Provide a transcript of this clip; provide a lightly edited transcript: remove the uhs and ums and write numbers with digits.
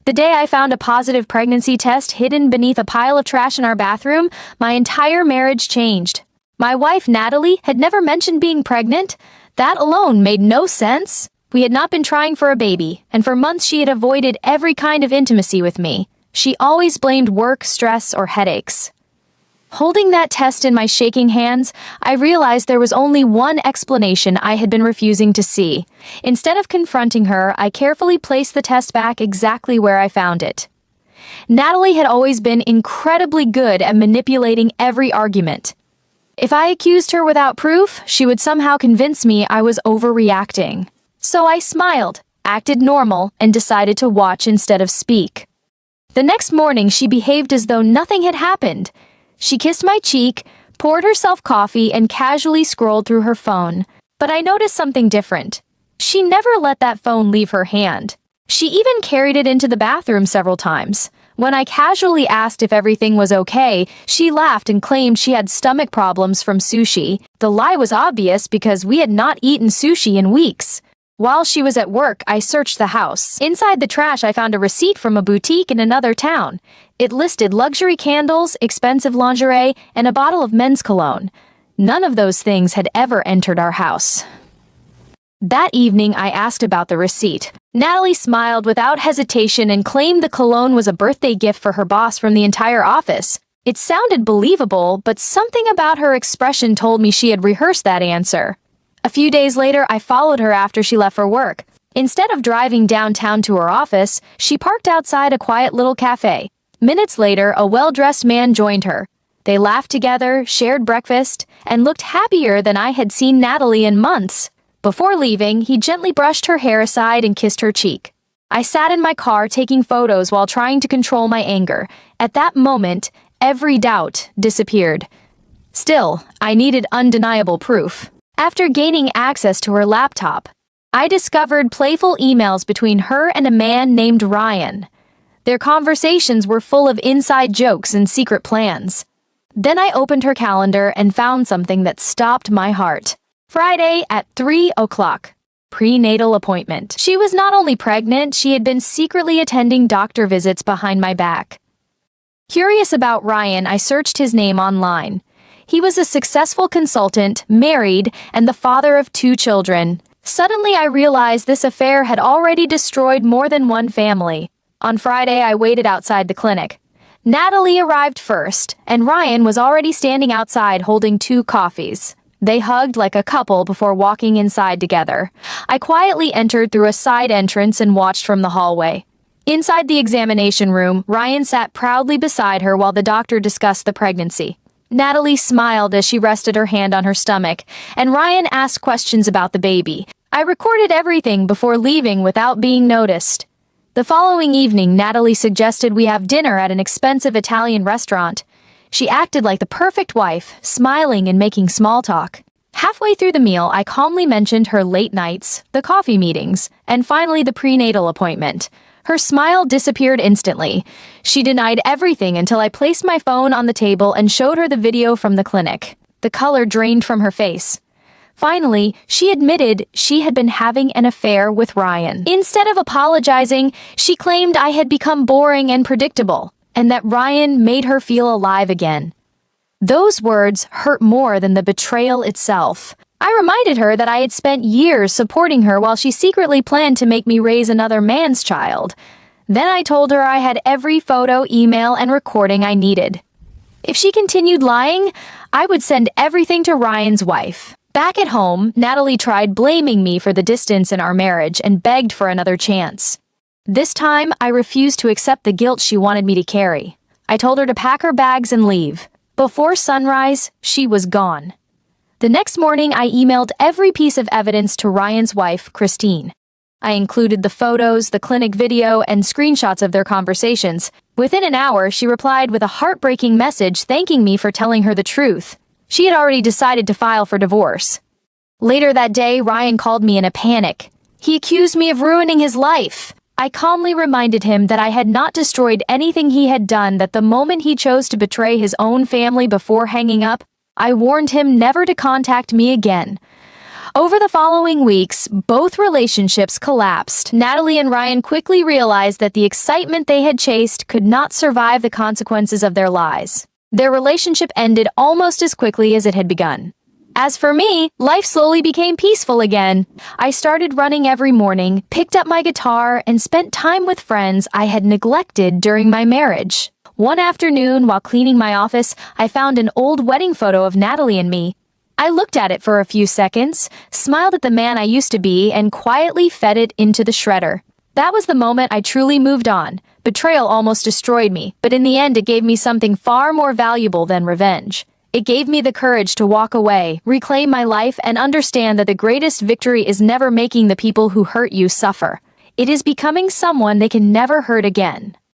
The day I found a positive pregnancy test hidden beneath a pile of trash in our bathroom, my entire marriage changed. My wife, Natalie, had never mentioned being pregnant. That alone made no sense. We had not been trying for a baby, and for months she had avoided every kind of intimacy with me. She always blamed work, stress, or headaches. Holding that test in my shaking hands, I realized there was only one explanation I had been refusing to see. Instead of confronting her, I carefully placed the test back exactly where I found it. Natalie had always been incredibly good at manipulating every argument. If I accused her without proof, she would somehow convince me I was overreacting. So I smiled, acted normal, and decided to watch instead of speak. The next morning, she behaved as though nothing had happened. She kissed my cheek, poured herself coffee, and casually scrolled through her phone. But I noticed something different. She never let that phone leave her hand. She even carried it into the bathroom several times. When I casually asked if everything was okay, she laughed and claimed she had stomach problems from sushi. The lie was obvious because we had not eaten sushi in weeks. While she was at work, I searched the house. Inside the trash, I found a receipt from a boutique in another town. It listed luxury candles, expensive lingerie, and a bottle of men's cologne. None of those things had ever entered our house. That evening, I asked about the receipt. Natalie smiled without hesitation and claimed the cologne was a birthday gift for her boss from the entire office. It sounded believable, but something about her expression told me she had rehearsed that answer. A few days later, I followed her after she left for work. Instead of driving downtown to her office, she parked outside a quiet little cafe. Minutes later, a well-dressed man joined her. They laughed together, shared breakfast, and looked happier than I had seen Natalie in months. Before leaving, he gently brushed her hair aside and kissed her cheek. I sat in my car taking photos while trying to control my anger. At that moment, every doubt disappeared. Still, I needed undeniable proof. After gaining access to her laptop, I discovered playful emails between her and a man named Ryan. Their conversations were full of inside jokes and secret plans. Then I opened her calendar and found something that stopped my heart. Friday at 3 o'clock. Prenatal appointment. She was not only pregnant, she had been secretly attending doctor visits behind my back. Curious about Ryan, I searched his name online. He was a successful consultant, married, and the father of 2 children. Suddenly, I realized this affair had already destroyed more than one family. On Friday, I waited outside the clinic. Natalie arrived first, and Ryan was already standing outside holding 2 coffees. They hugged like a couple before walking inside together. I quietly entered through a side entrance and watched from the hallway. Inside the examination room, Ryan sat proudly beside her while the doctor discussed the pregnancy. Natalie smiled as she rested her hand on her stomach, and Ryan asked questions about the baby. I recorded everything before leaving without being noticed. The following evening, Natalie suggested we have dinner at an expensive Italian restaurant. She acted like the perfect wife, smiling and making small talk. Halfway through the meal, I calmly mentioned her late nights, the coffee meetings, and finally the prenatal appointment. Her smile disappeared instantly. She denied everything until I placed my phone on the table and showed her the video from the clinic. The color drained from her face. Finally, she admitted she had been having an affair with Ryan. Instead of apologizing, she claimed I had become boring and predictable, and that Ryan made her feel alive again. Those words hurt more than the betrayal itself. I reminded her that I had spent years supporting her while she secretly planned to make me raise another man's child. Then I told her I had every photo, email, and recording I needed. If she continued lying, I would send everything to Ryan's wife. Back at home, Natalie tried blaming me for the distance in our marriage and begged for another chance. This time, I refused to accept the guilt she wanted me to carry. I told her to pack her bags and leave. Before sunrise, she was gone. The next morning, I emailed every piece of evidence to Ryan's wife, Christine. I included the photos, the clinic video, and screenshots of their conversations. Within an hour, she replied with a heartbreaking message thanking me for telling her the truth. She had already decided to file for divorce. Later that day, Ryan called me in a panic. He accused me of ruining his life. I calmly reminded him that I had not destroyed anything he had done, that the moment he chose to betray his own family before hanging up, I warned him never to contact me again. Over the following weeks, both relationships collapsed. Natalie and Ryan quickly realized that the excitement they had chased could not survive the consequences of their lies. Their relationship ended almost as quickly as it had begun. As for me, life slowly became peaceful again. I started running every morning, picked up my guitar, and spent time with friends I had neglected during my marriage. One afternoon, while cleaning my office, I found an old wedding photo of Natalie and me. I looked at it for a few seconds, smiled at the man I used to be, and quietly fed it into the shredder. That was the moment I truly moved on. Betrayal almost destroyed me, but in the end it gave me something far more valuable than revenge. It gave me the courage to walk away, reclaim my life, and understand that the greatest victory is never making the people who hurt you suffer. It is becoming someone they can never hurt again.